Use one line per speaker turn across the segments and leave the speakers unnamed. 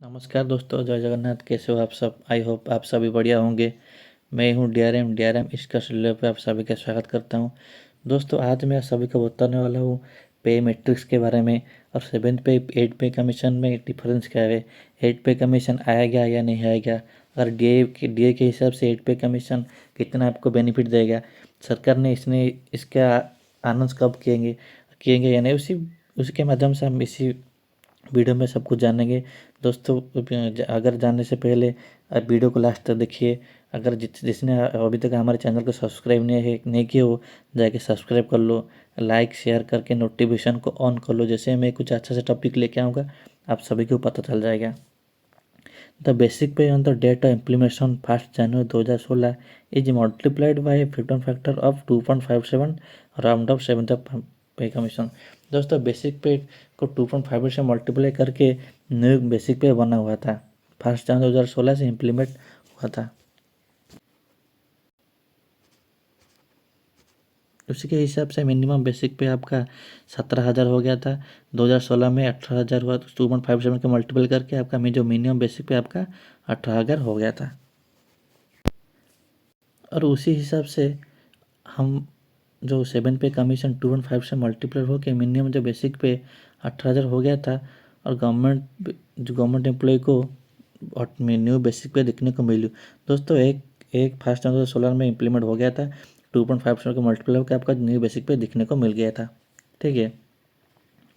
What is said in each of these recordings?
नमस्कार दोस्तों, जय जगन्नाथ। कैसे हो आप सब? आई होप आप सभी बढ़िया होंगे। मैं हूं डीआरएम इसका सिलसिले पे आप सभी का स्वागत करता हूं। दोस्तों, आज मैं आप सभी को बताने वाला हूं पे मैट्रिक्स के बारे में और 7th पे 8 पे कमीशन में डिफरेंस क्या है। 8 पे कमीशन आएगा या नहीं आएगा, अगर डीए के हिसाब से 8 पे कमीशन कितना आपको बेनिफिट देगा, सरकार ने इसका अनाउंस कब किएंगे या नहीं, उसी उसके माध्यम से हम इसी वीडियो में सब कुछ जानेंगे। दोस्तों, अगर जानने से पहले आप वीडियो को लास्ट तक देखिए। अगर जिसने अभी तक हमारे चैनल को सब्सक्राइब नहीं किया हो, जाके सब्सक्राइब कर लो, लाइक शेयर करके नोटिफिकेशन को ऑन कर लो। जैसे मैं कुछ अच्छा सा टॉपिक लेके आऊँगा, आप सभी को पता चल जाएगा। The basic pay on the date of implementation 1 January 2016 is multiplied by 15 factor of 2.57 round off 7th pay commission. दोस्तों, बेसिक पे को 2.5 से मल्टीप्लाई करके न्यू बेसिक पे बना हुआ था। 1 जनवरी 2016 से इम्प्लीमेंट हुआ था। उसी के हिसाब से मिनिमम बेसिक पे आपका 17,000 हो गया था। 2016 में 18,000 हुआ, तो 2.57 का मल्टीपल करके आपका जो मिनिमम बेसिक पे आपका 18,000 हो गया था। और उसी हिसाब से हम जो 7 पे कमीशन 2.5 से मल्टीप्लाई हो के मिनिमम जो बेसिक पे 18,000 हो गया था। और गवर्नमेंट एम्प्लॉय को न्यू बेसिक पे देखने को मिली। दोस्तों, एक एक 1 जनवरी 2016 में इम्प्लीमेंट हो गया था। 2.5 का मल्टीप्लाई होकर आपका न्यू बेसिक पे दिखने को मिल गया था। ठीक है।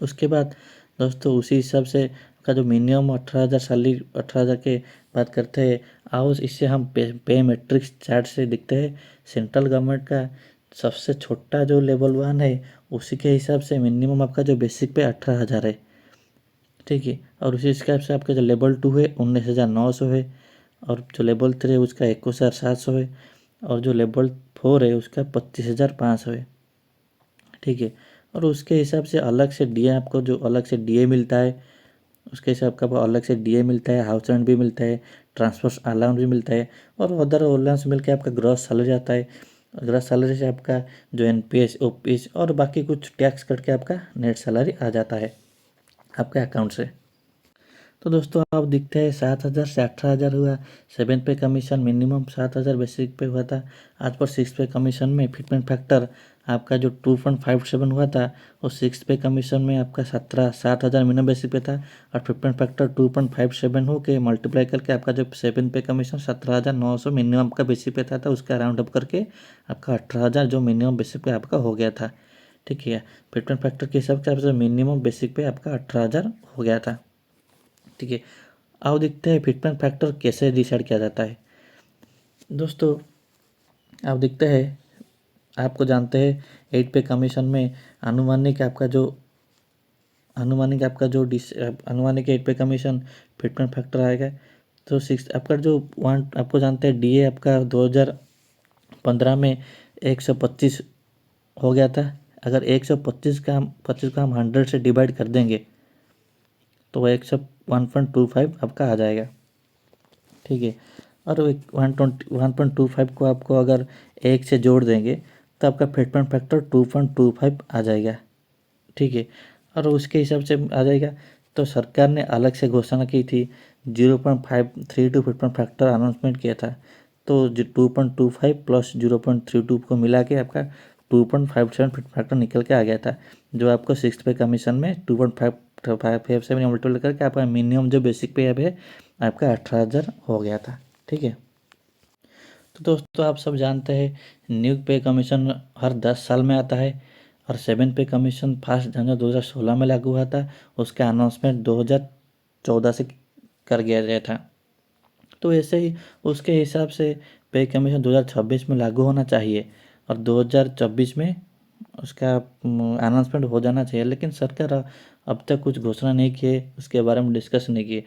उसके बाद दोस्तों, उसी हिसाब से का जो मिनिमम 18,000 सैलरी 18,000 के बात करते हैं। आओ इससे हम पे मैट्रिक्स चार्ट से दिखते हैं। सेंट्रल गवर्नमेंट का सबसे छोटा जो लेवल 1 है, उसी के हिसाब से मिनिमम आपका जो बेसिक पे 18,000 है। ठीक है। और उसी हिसाब से आपका जो लेवल 2 है 19,900 है। और जो लेवल 3 है उसका 21,700 है। और जो लेवल 4 है उसका 25,500 है। ठीक है। और उसके हिसाब से अलग से डीए आपको जो अलग से डीए मिलता है, उसके हिसाब का अलग से डीए मिलता है, हाउस रेंट भी मिलता है, ट्रांसपोर्ट अलाउंस भी मिलता है, और अदर अलाउंस मिल के आपका ग्रॉस सैलरी आता है। ग्रॉस सैलरी से आपका जो एनपीएस ओपीएस और बाकी कुछ टैक्स कट के आपका नेट सैलरी आ जाता है आपके अकाउंट से। तो दोस्तों, आप दिखते हैं 7,000 से 18,000 हुआ। 7 पे कमीशन मिनिमम 7,000 बेसिक पे हुआ था। आज पर 6 पे कमीशन में फिटमेंट फैक्टर आपका जो 2.57 हुआ था, वो 6 पे कमीशन में आपका 7,000 मिनिमम बेसिक पे था। और फिटमेंट फैक्टर 2.57 हो के मल्टीप्लाई करके आपका जो 7 पे कमीशन 17,900 मिनिमम का बेसिक पे था उसका राउंड अप करके आपका 18,000 जो मिनिमम बेसिक पे आपका हो गया था। ठीक है। फिटमेंट फैक्टर के हिसाब से आपका मिनिमम बेसिक पे आपका 18,000 हो गया था। ठीक है। आओ देखते हैं फिटमेंट फैक्टर कैसे डिसाइड किया जाता है। दोस्तों, आप देखते हैं, आपको जानते हैं 8 पे कमीशन में अनुमानिक आपका जो अनुमानिक आपका जो अनुमानिक 8 पे कमीशन फिटमेंट फैक्टर आएगा। तो 6 आपका जो वन आपको जानते हैं डीए आपका 2015 में 125 हो गया था। अगर 125 का हम 100 से डिवाइड कर देंगे तो वह 1.25 आपका आ जाएगा। ठीक है। और 1.25 को आपको अगर 1 से जोड़ देंगे तो आपका फिटमेंट फैक्टर 2.25 आ जाएगा। ठीक है। और उसके हिसाब से आ जाएगा। तो सरकार ने अलग से घोषणा की थी, 0.532 फिटमेंट फैक्टर अनाउंसमेंट किया था। तो 2.25 प्लस 0.32 को मिला के आपका 2.57 फिट फैक्टर निकल के आ गया था, जो आपको 6 पे कमीशन में 2.557 मल्टीपल करके आपका मिनिमम जो बेसिक पे है आपका 18,000 हो गया था। ठीक है। तो दोस्तों, आप सब जानते हैं न्यू पे कमीशन हर 10 साल में आता है। और 7 पे कमीशन 1 जनवरी 2016 में लागू हुआ था। उसका अनाउंसमेंट 2014 से कर दिया गया था। तो ऐसे ही उसके हिसाब से पे कमीशन 2026 में लागू होना चाहिए और 2024 में उसका अनाउंसमेंट हो जाना चाहिए। लेकिन सरकार अब तक कुछ घोषणा नहीं किए, उसके बारे में डिस्कस नहीं किए।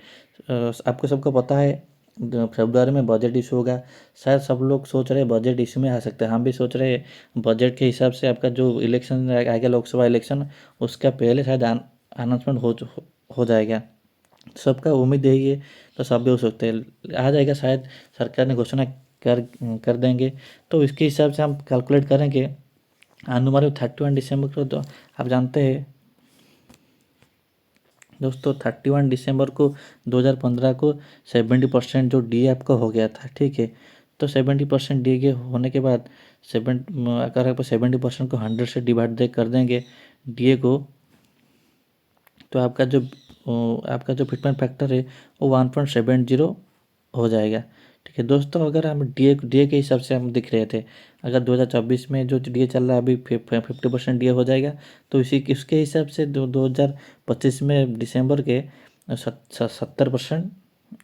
आपको सबको पता है फरवरी में बजट इशू होगा। शायद सब लोग सोच रहे हैं बजट इशू में आ सकते हैं। हम भी सोच रहे हैं बजट के हिसाब से आपका जो इलेक्शन आएगा, लोकसभा इलेक्शन, उसका पहले शायद अनाउंसमेंट हो जाएगा। सबका उम्मीद यही है। तो सब भी हो सकते हैं आ जाएगा, शायद सरकार ने घोषणा कर कर देंगे। तो इसके हिसाब से हम कैलकुलेट करेंगे। अनुमानित 31 दिसंबर को तो आप जानते हैं दोस्तों 31 दिसंबर को 2015 को 70% जो डी आपका हो गया था, ठीक है। तो 70% डी के होने के बाद अगर आप 70% को 100 से डिवाइड कर देंगे डी को, तो आपका जो फिटमेंट फैक्टर है वो 1.70 हो जाएगा, ठीक है दोस्तों। अगर हम डी के हिसाब से हम दिख रहे थे, अगर 2024 में जो डी चल रहा है अभी 50% डी हो जाएगा, तो उसके हिसाब से 2025 में दिसंबर के 70%,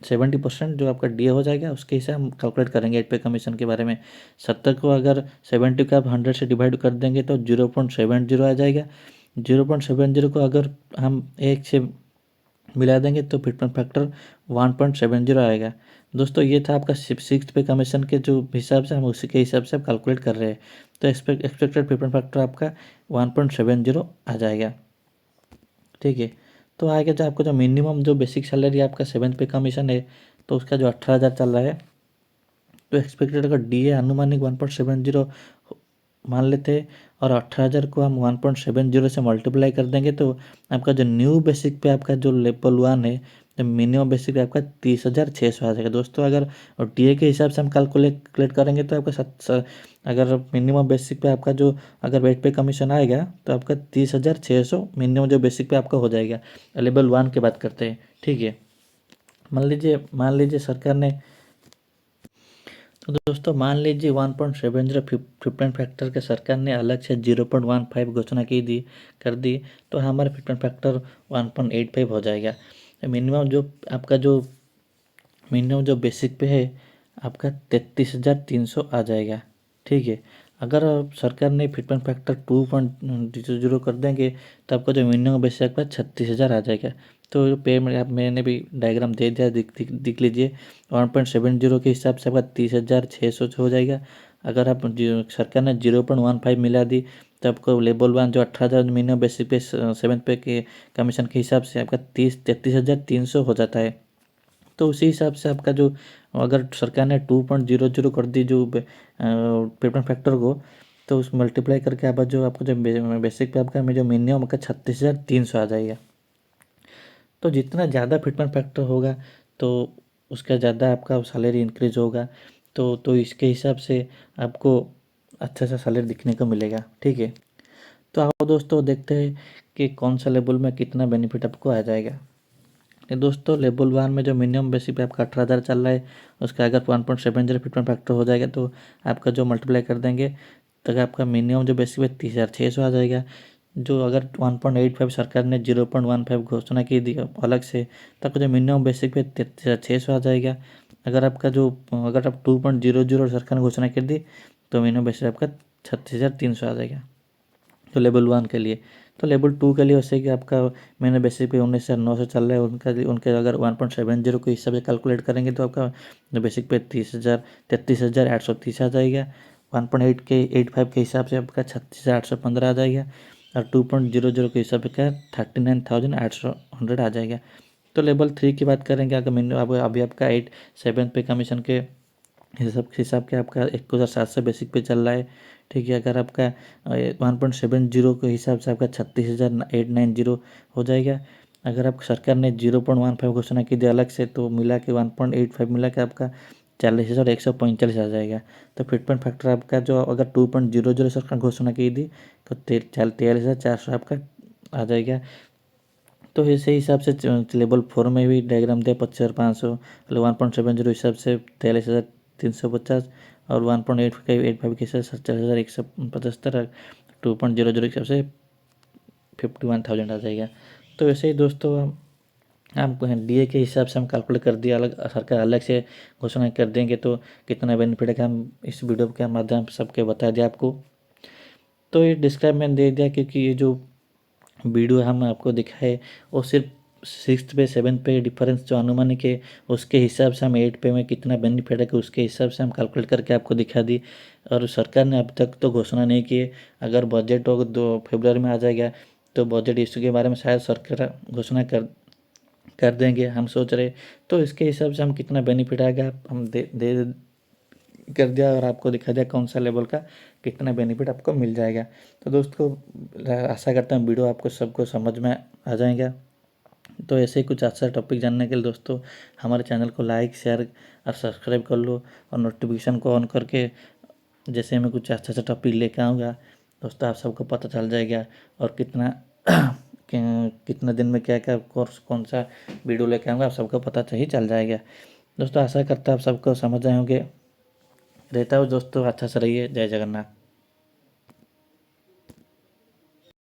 70% जो आपका डी हो जाएगा, उसके हिसाब हम कैलकुलेट करेंगे एड पे कमीशन के बारे में। 70 को अगर 70 का आप 100 से डिवाइड कर देंगे तो 0.70 आ जाएगा। 0.70 को अगर हम 1 से मिला देंगे तो फिटमेंट फैक्टर 1.70 आएगा। दोस्तों ये था आपका सिक्स्थ पे कमीशन के जो हिसाब से हम उसी के हिसाब से आप कैलकुलेट कर रहे हैं। तो एक्सपेक्टेड फिटमेंट फैक्टर आपका 1.70 आ जाएगा, ठीक है। तो आगे जो आपको जो मिनिमम जो बेसिक सैलरी आपका 7th पे कमीशन है, तो उसका जो 18,000 चल रहा है, तो एक्सपेक्टेड अगर डी ए अनुमानिक 1.70 मान लेते हैं और 18,000 को हम 1.70 से मल्टीप्लाई कर देंगे, तो आपका जो न्यू बेसिक पे आपका जो लेवल 1 है, तो मिनिमम बेसिक पे आपका 30,600 आ जाएगा दोस्तों। अगर और डी ए के हिसाब से हम कैलकुलेट करेंगे तो आपका अगर मिनिमम बेसिक पे आपका जो अगर वेट पे कमीशन आएगा तो आपका 30,600 मिनिमम जो बेसिक पे आपका हो जाएगा। लेवल 1 की बात करते हैं, ठीक है। मान लीजिए सरकार ने, तो दोस्तों मान लीजिए 1.70 फिटमेंट फैक्टर के सरकार ने अलग से 0.15 घोषणा की दी कर दी, तो हमारा फिटमेंट फैक्टर 1.85 हो जाएगा। मिनिमम जो आपका जो मिनिमम जो बेसिक पे है आपका 33,300 आ जाएगा, ठीक है। अगर सरकार ने फिटमेंट फैक्टर 2.00 कर देंगे तो आपका जो मिनिमम बेसिक आपका 36,000 आ जाएगा। तो पे मैंने भी डायग्राम दे दिया, दिख लीजिए। 1.70 के हिसाब से आपका 30,600 हो जाएगा। अगर आप सरकार ने 0.15 मिला दी तो आपको लेवल 1 जो 18,000 मिनिमम बेसिक पे 7th पे के कमीशन के हिसाब से आपका 33,300 हो जाता है। तो उसी हिसाब से आपका जो अगर सरकार ने 2.00 कर दी जो पेमेंट फैक्टर को, तो उस मल्टीप्लाई करके आप जो आपको जो बेसिक पे आपका में जो मिनिमम आपका 36,300 आ जाएगा। तो जितना ज़्यादा फिटमेंट फैक्टर होगा तो उसका ज़्यादा आपका सैलरी इंक्रीज होगा। तो इसके हिसाब से आपको अच्छा सा सैलरी दिखने को मिलेगा, ठीक है। तो आओ दोस्तों देखते हैं कि कौन सा लेवल में कितना बेनिफिट आपको आ जाएगा। ये दोस्तों लेवल 1 में जो मिनिमम बेसिक पे आपका 18,000 चल रहा है, उसका अगर 1.70 फिटमेंट फैक्टर हो जाएगा तो आपका जो मल्टीप्लाई कर देंगे तक आपका मिनिमम जो बेसिक पे 30,600 आ जाएगा। जो अगर 1.85 सरकार ने 0.15 घोषणा की दी अलग से, तब जो मिनिमम बेसिक पे 33,600 आ जाएगा। अगर आप 2.00 सरकार ने घोषणा कर दी तो मिनिमम बेसिक आपका 36,300 आ जाएगा, तो लेवल 1 के लिए। तो लेवल 2 के लिए वैसे कि आपका मैंने बेसिक पे 19,900 चल रहा है, उनके अगर 1.70 के हिसाब से कैलकुलेट करेंगे तो आपका जो बेसिक पे 33,830 आ जाएगा। 1.85 के हिसाब से आपका 36,815 आ जाएगा और 2.00 के हिसाब से क्या 39,800 आ जाएगा। तो लेवल 3 की बात करेंगे, अगर मैंने अभी आपका 7 पे कमीशन के हिसाब के आपका 21,700 बेसिक पे चल रहा है, ठीक है। अगर आपका 1.70 के हिसाब से आपका 36,890 हो जाएगा। अगर आप सरकार ने 0.15 घोषणा की दी अलग से, तो मिला के 1.85 मिला के आपका 40,145 आ जाएगा। तो फिटमेंट फैक्टर आपका जो अगर 2.00 सरकार घोषणा की दी तो 43,400 आपका आ जाएगा। तो इसी हिसाब से लेवल 4 में भी डायग्राम दिया 25,500, मतलब 1.70 हिसाब से 43,350 और 1.85 के हिसाब से 47,175, 2.00 के हिसाब से 51,000 आ जाएगा। तो वैसे ही दोस्तों हम डी ए के हिसाब से हम कैलकुलेट कर दिया, अलग सरकार अलग से घोषणा कर देंगे तो कितना बेनिफिट है, हम इस वीडियो के माध्यम से सबके बता दिया आपको। तो ये डिस्क्राइब मैंने दे दिया, क्योंकि ये जो वीडियो हम आपको दिखाए वो सिर्फ 6th पे 7th पे डिफरेंस जो अनुमानिक है उसके हिसाब से हम 8 पे में कितना बेनिफिट है कि उसके हिसाब से हम कैलकुलेट करके आपको दिखा दी। और सरकार ने अब तक तो घोषणा नहीं की है, अगर बजट 2 फरवरी में आ जाएगा तो बजट इशू के बारे में शायद सरकार घोषणा कर कर देंगे, हम सोच रहे। तो इसके हिसाब से हम कितना बेनिफिट आएगा हम दे कर दिया और आपको दिखा दिया कौन सा लेवल का कितना बेनिफिट आपको मिल जाएगा। तो दोस्तों आशा करता हूँ वीडियो आपको सबको समझ में आ जाएगा। तो ऐसे ही कुछ अच्छा टॉपिक जानने के लिए दोस्तों हमारे चैनल को लाइक शेयर और सब्सक्राइब कर लो, और नोटिफिकेशन को ऑन करके जैसे मैं कुछ अच्छा अच्छा टॉपिक लेके आऊँगा दोस्तों आप सबको पता चल जाएगा। और कितना दिन में क्या क्या कोर्स कौन सा वीडियो लेके आऊँगा आप सबको पता ही चल जाएगा। दोस्तों आशा करता आप सबको समझ आए होंगे। रहता हूँ दोस्तों, अच्छा से रहिए। जय जगन्नाथ।